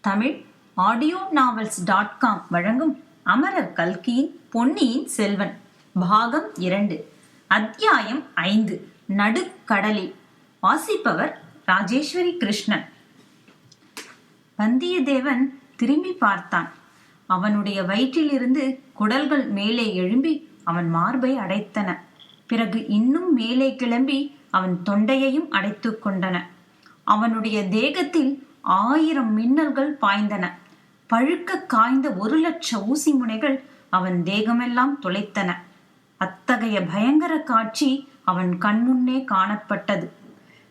Tamil audio-novels.com வழங்கும் அமரர் கல்கியின் பொன்னியின் செல்வன் பாகம் 2 அத்தியாயம் 5 நடுக்கடலில். வாசிப்பவர் ராஜேஸ்வரி கிருஷ்ணன். வந்தியத்தேவன் திரும்பி பார்த்தான். அவனுடைய வயிற்றிலிருந்து குடல்கள் மேலே எழும்பி அவன் மார்பை அடைத்தன. பிறகு இன்னும் மேலே கிளம்பி அவன் தொண்டையையும் அடைத்து கொண்டன. அவனுடைய தேகத்தில் 1000 மின்னல்கள் பாய்ந்தன. பழுக்க காய்ந்த 1,00,000 ஊசி முனைகள் அவன் தேகமெல்லாம் துளைத்தன. அத்தகைய பயங்கர காட்சி அவன் கண்முன்னே காணப்பட்டது.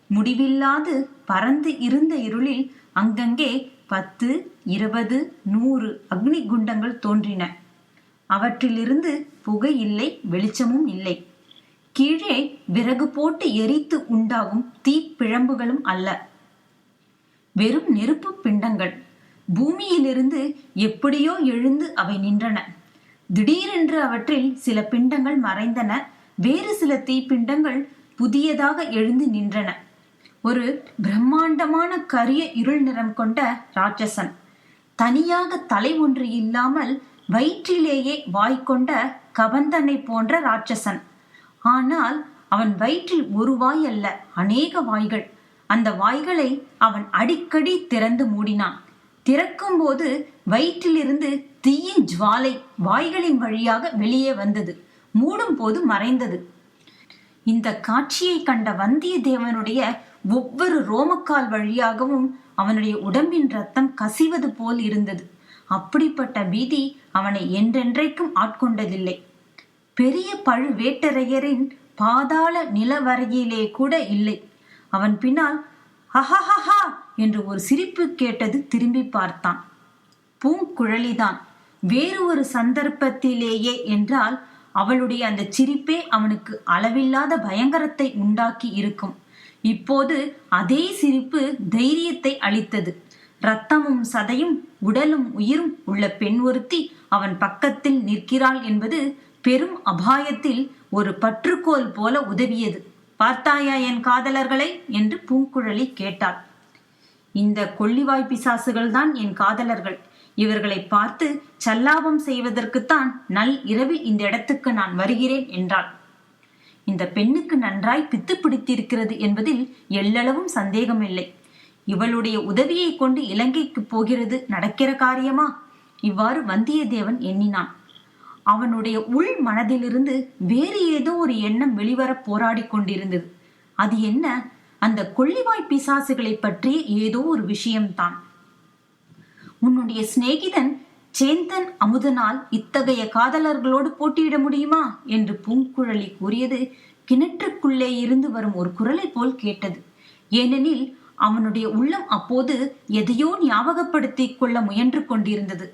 முடிவில்லாது பறந்து இருந்த இருளில் அங்கங்கே 10, 20, 100 அக்னி குண்டங்கள் தோன்றின. அவற்றிலிருந்து புகை இல்லை, வெளிச்சமும் இல்லை. கீழே விறகு போட்டு எரித்து உண்டாகும் தீப்பிழம்புகளும் அல்ல, வெறும் நெருப்பு பிண்டங்கள். பூமியிலிருந்து எப்படியோ எழுந்து அவை நின்றன. திடீரென்று அவற்றில் சில பிண்டங்கள் மறைந்தன. வேறு சில தீப்பிண்டங்கள் புதியதாக எழுந்து நின்றன. ஒரு பிரம்மாண்டமான கரிய இருள் நிறம் கொண்ட ராட்சசன், தனியாக தலை ஒன்று இல்லாமல் வயிற்றிலேயே வாய் கொண்ட கபந்தனை போன்ற ராட்சசன். ஆனால் அவன் வயிற்றில் ஒரு வாய் அல்ல, அநேக வாய்கள். அந்த வாய்களை அவன் அடிக்கடி திறந்து மூடினான். திறக்கும் போது வயிற்றிலிருந்து தீயின் ஜுவாலை வாய்களின் வழியாக வெளியே வந்தது. மூடும் போது மறைந்தது. இந்த காட்சியை கண்ட வந்தியத்தேவனுடைய ஒவ்வொரு ரோமக்கால் வழியாகவும் அவனுடைய உடம்பின் ரத்தம் கசிவது போல் இருந்தது. அப்படிப்பட்ட பீதி அவனை என்றென்றைக்கும் ஆட்கொண்டதில்லை. பெரிய பழுவேட்டரையரின் பாதாள நிலவரையிலே கூட இல்லை. அவன் பின்னால் ஹஹஹஹா என்று ஒரு சிரிப்பு கேட்டது. திரும்பி பார்த்தான். பூங்குழலிதான். வேறு ஒரு சந்தர்ப்பத்திலேயே என்றால் அவளுடைய அந்த சிரிப்பே அவனுக்கு அளவில்லாத பயங்கரத்தை உண்டாக்கி இருக்கும். இப்போது அதே சிரிப்பு தைரியத்தை அளித்தது. இரத்தமும் சதையும் உடலும் உயிரும் உள்ள பெண் ஒருத்தி அவன் பக்கத்தில் நிற்கிறாள் என்பது பெரும் அபாயத்தில் ஒரு பற்றுக்கோல் போல உதவியது. பார்த்தாயா என் காதலர்களை என்று பூங்குழலி கேட்டாள். இந்த கொள்ளிவாய் பிசாசுகள் தான் என் காதலர்கள். இவர்களை பார்த்து சல்லாபம் செய்வதற்குத்தான் நல் இரவில் இந்த இடத்துக்கு நான் வருகிறேன் என்றாள். இந்த பெண்ணுக்கு நன்றாய் பித்து பிடித்திருக்கிறது என்பதில் எல்லளவும் சந்தேகமில்லை. இவளுடைய உதவியை கொண்டு இலங்கைக்கு போகிறது நடக்கிற காரியமா? இவ்வாறு வந்தியத்தேவன் எண்ணினான். அவனுடைய உள் மனதிலிருந்து வேறு ஏதோ ஒரு எண்ணம் வெளிவர போராடி கொண்டிருந்தது. அது என்ன? அந்த கொள்ளிவாய் பிசாசுகளை பற்றிய ஏதோ ஒரு விஷயம்தான். உன்னுடைய சிநேகிதன் சேந்தன் அமுதனால் இத்தகைய காதலர்களோடு போட்டியிட முடியுமா என்று பூங்குழலி கூறியது கிணற்றுக்குள்ளே இருந்து வரும் ஒரு குரலை போல் கேட்டது. ஏனெனில் அவனுடைய உள்ளம் அப்போது எதையோ ஞாபகப்படுத்திக் கொள்ள முயன்று கொண்டிருந்தது.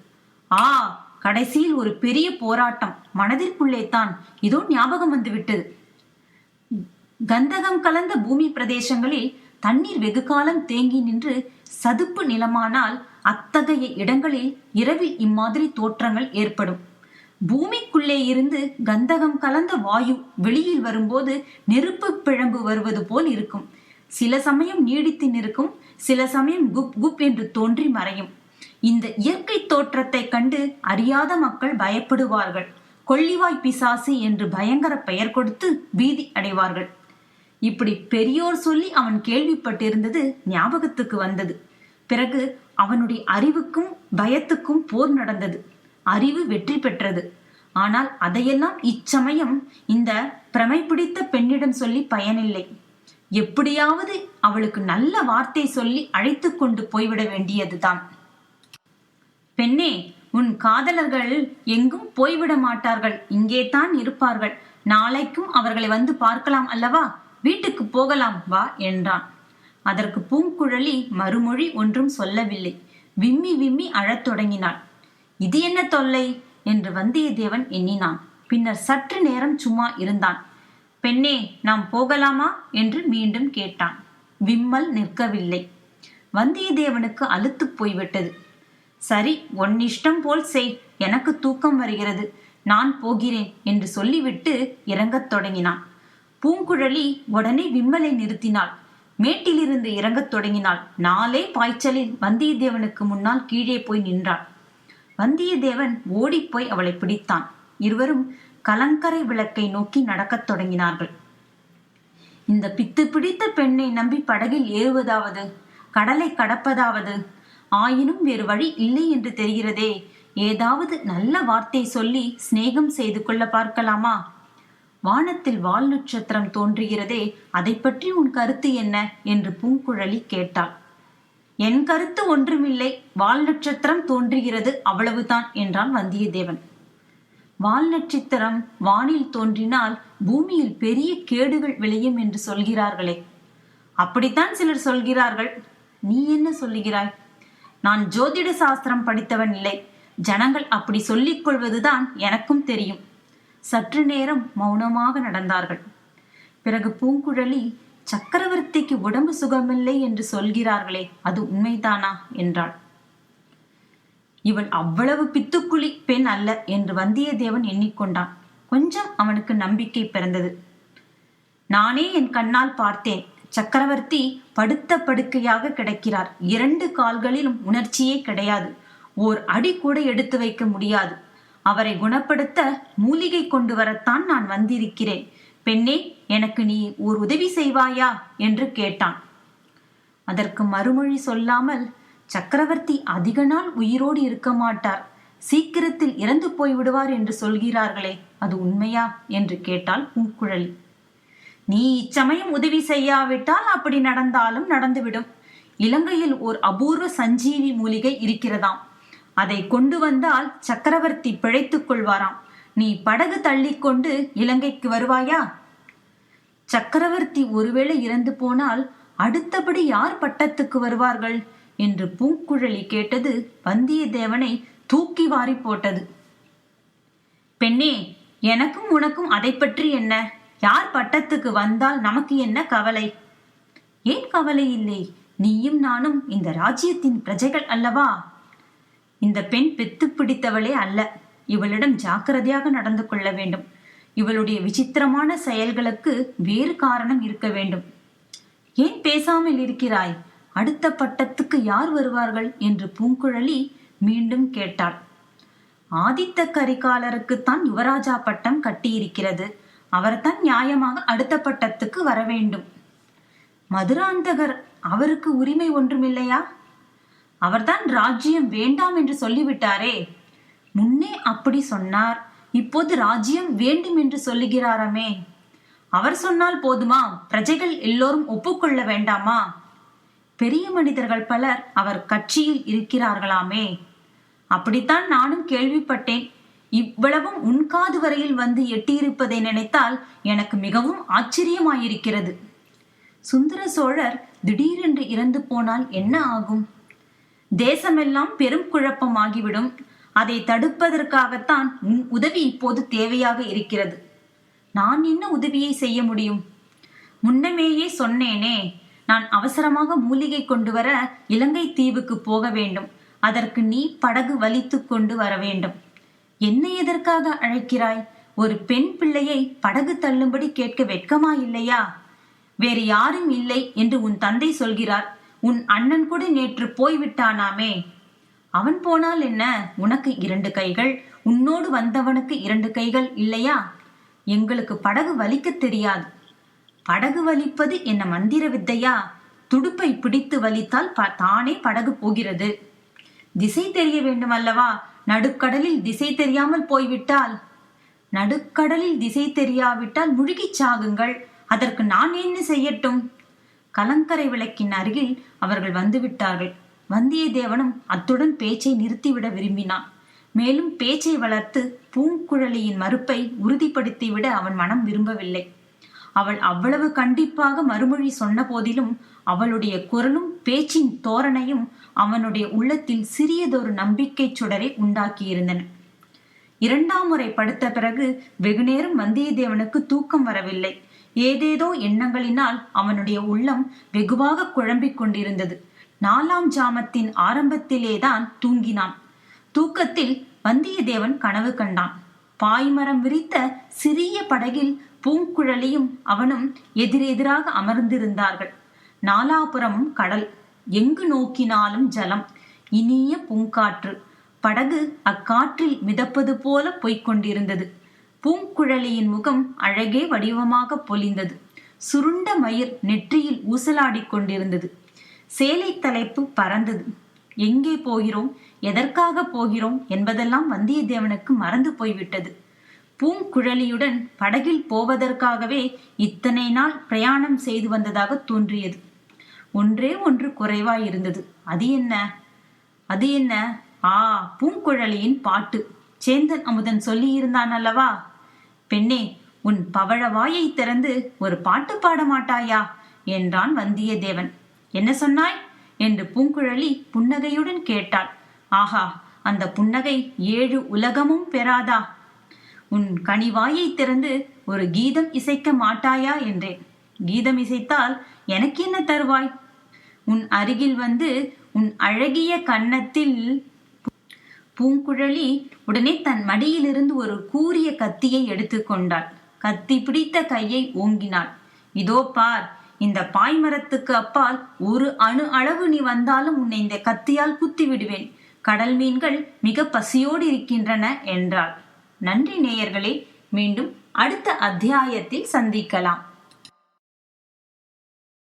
கடைசியில் ஒரு பெரிய போராட்டம் மனதிற்குள்ளே தான். இதோ ஞாபகம் வந்துவிட்டது. கந்தகம் கலந்த பூமி பிரதேசங்களில் தண்ணீர் வெகு காலம் தேங்கி நின்று சதுப்பு நிலமானால் அத்தகைய இடங்களில் இரவில் இம்மாதிரி தோற்றங்கள் ஏற்படும். பூமிக்குள்ளே இருந்து கந்தகம் கலந்த வாயு வெளியில் வரும்போது நெருப்பு பிழம்பு வருவது போல் இருக்கும். சில சமயம் நீடித்து நிற்கும், சில சமயம் குப் குப் என்று தோன்றி மறையும். இந்த இயற்கை தோற்றத்தை கண்டு அறியாத மக்கள் பயப்படுவார்கள். கொள்ளிவாய் பிசாசு என்று பயங்கர பெயர் கொடுத்து பீதி அடைவார்கள். இப்படி பெரியோர் சொல்லி அவன் கேள்விப்பட்டிருந்தது ஞாபகத்துக்கு வந்தது. பிறகு அவனுடைய அறிவுக்கும் பயத்துக்கும் போர் நடந்தது. அறிவு வெற்றி பெற்றது. ஆனால் அதையெல்லாம் இச்சமயம் இந்த பிரமை பிடித்த பெண்ணிடம் சொல்லி பயனில்லை. எப்படியாவது அவளுக்கு நல்ல வார்த்தை சொல்லி அழைத்து கொண்டு போய்விட வேண்டியதுதான். பெண்ணே, உன் காதலர்கள் எங்கும் போய்விட மாட்டார்கள், இங்கே தான் இருப்பார்கள். நாளைக்கும் அவர்களை வந்து பார்க்கலாம் அல்லவா? வீட்டுக்கு போகலாம் வா என்றான். அதற்கு பூங்குழலி மறுமொழி ஒன்றும் சொல்லவில்லை. விம்மி விம்மி அழத் தொடங்கினாள். இது என்ன தொல்லை என்று வந்தியத்தேவன் எண்ணினான். பின்னர் சற்று நேரம் சும்மா இருந்தான். பெண்ணே, நாம் போகலாமா என்று மீண்டும் கேட்டான். விம்மல் நிற்கவில்லை. வந்தியத்தேவனுக்கு அலுத்து போய்விட்டது. சரி, உன் இஷ்டம் போல் செய், எனக்கு தூக்கம் வருகிறது, நான் போகிறேன் என்று சொல்லிவிட்டு இறங்கத் தொடங்கினான். பூங்குழலி உடனே விம்மலை நிறுத்தினாள். மேட்டிலிருந்து இறங்கத் தொடங்கினாள். நாளே பாய்ச்சலில் வந்தியத்தேவனுக்கு முன்னால் கீழே போய் நின்றாள். வந்தியத்தேவன் ஓடிப்போய் அவளை பிடித்தான். இருவரும் கலங்கரை விளக்கை நோக்கி நடக்கத் தொடங்கினார்கள். இந்த பித்து பிடித்த பெண்ணை நம்பி படகில் ஏறுவதாவது, கடலை கடப்பதாவது, ஆயினும் வேறு வழி இல்லை என்று தெரிகிறதே. ஏதாவது நல்ல வார்த்தை சொல்லி சிநேகம் செய்து கொள்ள பார்க்கலாமா? வானத்தில் வால் நட்சத்திரம் தோன்றுகிறதே, அதை பற்றி உன் கருத்து என்ன என்று பூங்குழலி கேட்டாள். என் கருத்து ஒன்றுமில்லை, வால் நட்சத்திரம் தோன்றுகிறது, அவ்வளவுதான் என்றான் வந்தியத்தேவன். வால் நட்சத்திரம் வானில் தோன்றினால் பூமியில் பெரிய கேடுகள் விளையும் என்று சொல்கிறார்களே. அப்படித்தான் சிலர் சொல்கிறார்கள். நீ என்ன சொல்லுகிறாய்? நான் ஜோதிட சாஸ்திரம் படித்தவன் இல்லை. ஜனங்கள் அப்படி சொல்லிக் கொள்வதுதான் எனக்கும் தெரியும். சற்று நேரம் மௌனமாக நடந்தார்கள். பிறகு பூங்குழலி, சக்கரவர்த்திக்கு உடம்பு சுகமில்லை என்று சொல்கிறார்களே, அது உண்மைதானா என்றாள். இவள் அவ்வளவு பித்துக்குளி பெண் அல்ல என்று வந்தியத்தேவன் எண்ணிக்கொண்டான். கொஞ்சம் அவனுக்கு நம்பிக்கை பிறந்தது. நானே என் கண்ணால் பார்த்தேன். சக்கரவர்த்தி படுத்த படுக்கையாக கிடக்கிறார். 2 கால்களிலும் உணர்ச்சியே கிடையாது. ஓர் அடி கூட எடுத்து வைக்க முடியாது. அவரை குணப்படுத்த மூலிகை கொண்டு வரத்தான் நான் வந்திருக்கிறேன். பெண்ணே, எனக்கு நீ ஓர் உதவி செய்வாயா என்று கேட்டான். அதற்கு மறுமொழி சொல்லாமல், சக்கரவர்த்தி அதிக நாள் உயிரோடு இருக்க மாட்டார், சீக்கிரத்தில் இறந்து போய்விடுவார் என்று சொல்கிறார்களே, அது உண்மையா என்று கேட்டாள் பூங்குழலி. நீ இச்சமயம் உதவி செய்யாவிட்டால் அப்படி நடந்தாலும் நடந்துவிடும். இலங்கையில் ஓர் அபூர்வ சஞ்சீவி மூலிகை இருக்கிறதாம். அதை கொண்டு வந்தால் சக்கரவர்த்தி பிழைத்துக் கொள்வாராம். நீ படகு தள்ளிக்கொண்டு இலங்கைக்கு வருவாயா? சக்கரவர்த்தி ஒருவேளை இறந்து போனால் அடுத்தபடி யார் பட்டத்துக்கு வருவார்கள் என்று பூங்குழலி கேட்டது வந்தியத்தேவனை தூக்கி வாரி போட்டது. பெண்ணே, எனக்கும் உனக்கும் அதை பற்றி என்ன? யார் பட்டத்துக்கு வந்தால் நமக்கு என்ன கவலை? ஏன் கவலை இல்லை? நீயும் நானும் இந்த ராஜ்யத்தின் பிரஜைகள் அல்லவா? இந்த பெண் பெத்து பிடித்தவளே அல்ல. இவளிடம் ஜாக்கிரதையாக நடந்து கொள்ள வேண்டும். இவளுடைய விசித்திரமான செயல்களுக்கு வேறு காரணம் இருக்க வேண்டும். ஏன் பேசாமல் இருக்கிறாய்? அடுத்த பட்டத்துக்கு யார் வருவார்கள் என்று பூங்குழலி மீண்டும் கேட்டாள். ஆதித்த கரிகாலருக்குத்தான் யுவராஜா பட்டம் கட்டியிருக்கிறது. அவர்தான் நியாயமாக அடுத்த பட்டத்துக்கு வர வேண்டும். மதுராந்தகர், அவருக்கு உரிமை ஒன்றுமில்லையா? அவர்தான் ராஜ்யம் வேண்டாம் என்று சொல்லிவிட்டாரே. முன்னே அப்படி சொன்னார், இப்போது ராஜ்யம் வேண்டும் என்று சொல்லுகிறாராமே. அவர் சொன்னால் போதுமா? பிரஜைகள் எல்லோரும் ஒப்புக்கொள்ள வேண்டாமா? பெரிய மனிதர்கள் பலர் அவர் கட்சியில் இருக்கிறார்களாமே. அப்படித்தான் நானும் கேள்விப்பட்டேன். இவ்வளவும் உன் காது வரையில் வந்து எட்டியிருப்பதை நினைத்தால் எனக்கு மிகவும் ஆச்சரியமாயிருக்கிறது. சுந்தர சோழர் திடீரென்று இறந்து போனால் என்ன ஆகும்? தேசமெல்லாம் பெரும் குழப்பமாகிவிடும். அதை தடுப்பதற்காகத்தான் உன் உதவி இப்போது தேவையாக இருக்கிறது. நான் என்ன உதவியை செய்ய முடியும்? முன்னமேயே சொன்னேனே, நான் அவசரமாக மூலிகை கொண்டு வர இலங்கை தீவுக்கு போக வேண்டும். அதற்கு நீ படகு வலித்து கொண்டு வர வேண்டும். என்னை எதற்காக அழைக்கிறாய்? ஒரு பெண் பிள்ளையை படகு தள்ளும்படி கேட்க வெட்கமா இல்லையா? வேறு யாரும் இல்லை என்று உன் தந்தை சொல்கிறார். உன் அண்ணன் கூட நேற்று போய்விட்டானாமே. அவன் போனால் என்ன? உனக்கு 2 கைகள், உன்னோடு வந்தவனுக்கு 2 கைகள் இல்லையா? எங்களுக்கு படகு வலிக்க தெரியாது. படகு வலிப்பது என்ன மந்திர வித்தையா? துடுப்பை பிடித்து வலித்தால் தானே படகு போகிறது. திசை தெரிய வேண்டும் அல்லவா? நடுக்கடலில் திசை தெரியாமல் போய்விட்டால்? நடுக்கடலில் திசை தெரியாவிட்டால் முழுகிச் சாகுங்கள். அதற்கு நான் என்ன செய்யட்டும்? கலங்கரை விளக்கின் அருகில் அவர்கள் வந்துவிட்டார்கள். வந்தியத்தேவனும் அத்துடன் பேச்சை நிறுத்திவிட விரும்பினான். மேலும் பேச்சை வளர்த்து பூங்குழலியின் மறுப்பை உறுதிப்படுத்திவிட அவன் மனம் விரும்பவில்லை. அவள் அவ்வளவு கண்டிப்பாக மறுமொழி சொன்ன போதிலும் அவளுடைய குரலும் பேச்சின் தோரணையும் அவனுடைய உள்ளத்தில் சிறியதொரு நம்பிக்கை சுடரை உண்டாக்கியிருந்தன. 2ஆம் முறை படுத்த பிறகு வெகுநேரம் வந்தியத்தேவனுக்கு தூக்கம் வரவில்லை. ஏதேதோ எண்ணங்களினால் அவனுடைய உள்ளம் வெகுவாக குழம்பிக் கொண்டிருந்தது. 4ஆம் ஜாமத்தின் ஆரம்பத்திலேதான் தூங்கினான். தூக்கத்தில் வந்தியத்தேவன் கனவு கண்டான். பாய்மரம் விரித்த சிறிய படகில் பூங்குழலியும் அவனும் எதிரெதிராக அமர்ந்திருந்தார்கள். நாலாபுறமும் கடல், எங்கு நோக்கினாலும் ஜலம், இனிய பூங்காற்று. படகு அக்காற்றில் மிதப்பது போல போய்க் கொண்டிருந்தது. பூங்குழலியின் முகம் அழகே வடிவமாக பொலிந்தது. சுருண்ட மயிர் நெற்றியில் ஊசலாடிக் கொண்டிருந்தது. சேலை தலைப்பு பறந்தது. எங்கே போகிறோம், எதற்காக போகிறோம் என்பதெல்லாம் வந்தியத்தேவனுக்கு மறந்து போய்விட்டது. பூங்குழலியுடன் படகில் போவதற்காகவே இத்தனை நாள் பிரயாணம் செய்து வந்ததாக தோன்றியது. ஒன்றே ஒன்று குறைவாயிருந்தது. அது என்ன? அது என்ன? பூங்குழலியின் பாட்டு. சேந்தன் அமுதன் சொல்லியிருந்தான் அல்லவா? பெண்ணே, உன் பவழ வாயை திறந்து ஒரு பாட்டு பாட மாட்டாயா என்றான் வந்தியத்தேவன். என்ன சொன்னாய் என்று பூங்குழலி புன்னகையுடன் கேட்டாள். ஆஹா, அந்த புன்னகை 7 உலகமும் பெறாதா? உன் கனிவாயை திறந்து ஒரு கீதம் இசைக்க மாட்டாயா என்றேன். கீதம் இசைத்தால் எனக்கு என்ன தருவாய்? உன் அருகில் வந்து உன் அழகிய கன்னத்தில். பூங்குழலி உடனே தன் மடியிலிருந்து ஒரு கூரிய கத்தியை எடுத்துக்கொண்டாள். கத்தி பிடித்த கையை ஓங்கினாள். இதோ பார், இந்த பாய்மரத்துக்கு அப்பால் ஒரு அணு அளவு நீ வந்தாலும் உன்னை இந்த கத்தியால் குத்தி விடுவேன். கடல் மீன்கள் மிக பசியோடு இருக்கின்றன என்றாள். நன்றி நேயர்களே, மீண்டும் அடுத்த அத்தியாயத்தில் சந்திக்கலாம்.